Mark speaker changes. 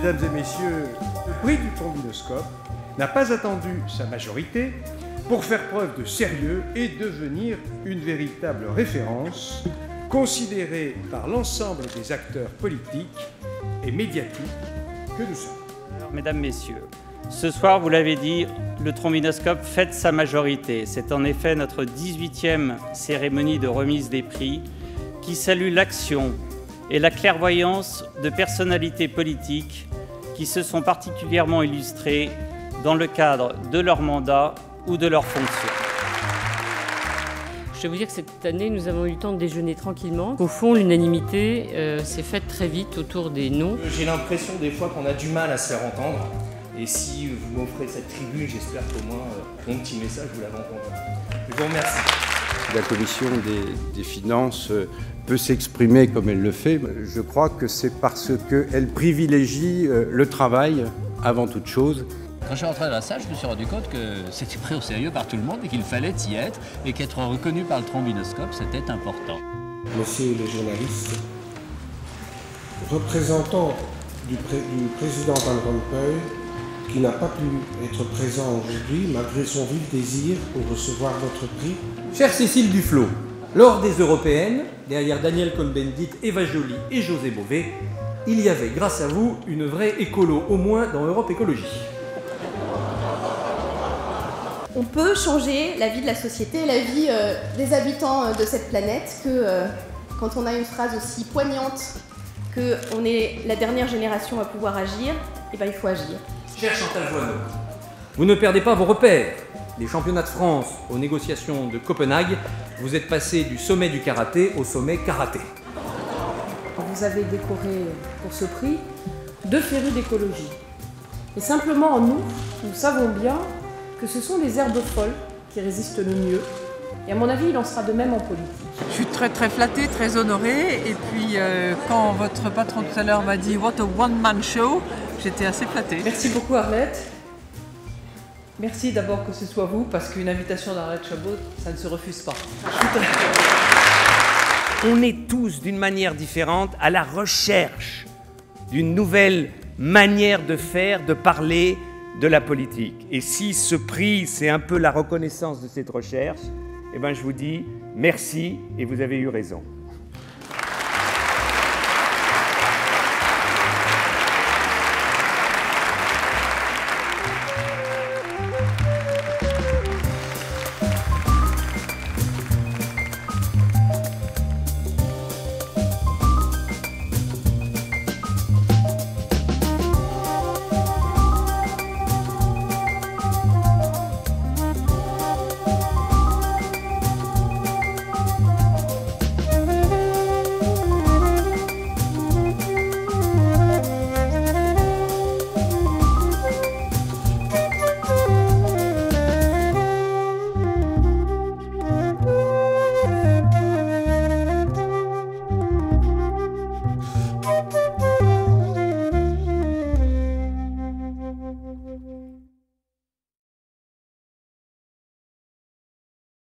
Speaker 1: Mesdames et messieurs, le prix du trombinoscope n'a pas attendu sa majorité pour faire preuve de sérieux et devenir une véritable référence considérée par l'ensemble des acteurs politiques et médiatiques que nous sommes.
Speaker 2: Alors, mesdames, messieurs, ce soir, vous l'avez dit, le trombinoscope fête sa majorité. C'est en effet notre 18e cérémonie de remise des prix qui salue l'action et la clairvoyance de personnalités politiques qui se sont particulièrement illustrées dans le cadre de leur mandat ou de leur fonction.
Speaker 3: Je vais vous dire que cette année, nous avons eu le temps de déjeuner tranquillement. Au fond, l'unanimité s'est faite très vite autour des noms.
Speaker 4: J'ai l'impression des fois qu'on a du mal à se faire entendre. Et si vous m'offrez cette tribune, j'espère qu'au moins mon petit message, vous l'avez entendu. Je vous remercie.
Speaker 5: La commission des finances peut s'exprimer comme elle le fait. Je crois que c'est parce qu'elle privilégie le travail avant toute chose.
Speaker 6: Quand je suis rentré dans la salle, je me suis rendu compte que c'était pris au sérieux par tout le monde et qu'il fallait y être et qu'être reconnu par le trombinoscope, c'était important.
Speaker 7: Messieurs les journalistes, représentant du président Van Rompuy, qui n'a pas pu être présent aujourd'hui malgré son vif désir pour recevoir votre prix.
Speaker 8: Chère Cécile Duflot, lors des Européennes, derrière Daniel Cohn-Bendit, Eva Joly et José Bové, il y avait, grâce à vous, une vraie écolo, au moins dans Europe Écologie.
Speaker 9: On peut changer la vie de la société, la vie des habitants de cette planète, que quand on a une phrase aussi poignante qu'on est la dernière génération à pouvoir agir, eh ben, il faut agir.
Speaker 8: Cher Chantal Joanneau, vous ne perdez pas vos repères. Des championnats de France aux négociations de Copenhague, vous êtes passé du sommet du karaté au sommet karaté.
Speaker 10: Vous avez décoré pour ce prix 2 férus d'écologie. Et simplement en nous savons bien que ce sont les herbes folles qui résistent le mieux. Et à mon avis, il en sera de même en politique.
Speaker 11: Je suis très flattée, très honorée. Et puis quand votre patron tout à l'heure m'a dit « What a one-man show », j'étais assez flattée.
Speaker 10: Merci beaucoup Arlette. Merci d'abord que ce soit vous, parce qu'une invitation d'Arlette Chabot, ça ne se refuse pas.
Speaker 12: On est tous, d'une manière différente, à la recherche d'une nouvelle manière de faire, de parler de la politique. Et si ce prix, c'est un peu la reconnaissance de cette recherche, eh ben je vous dis merci et vous avez eu raison.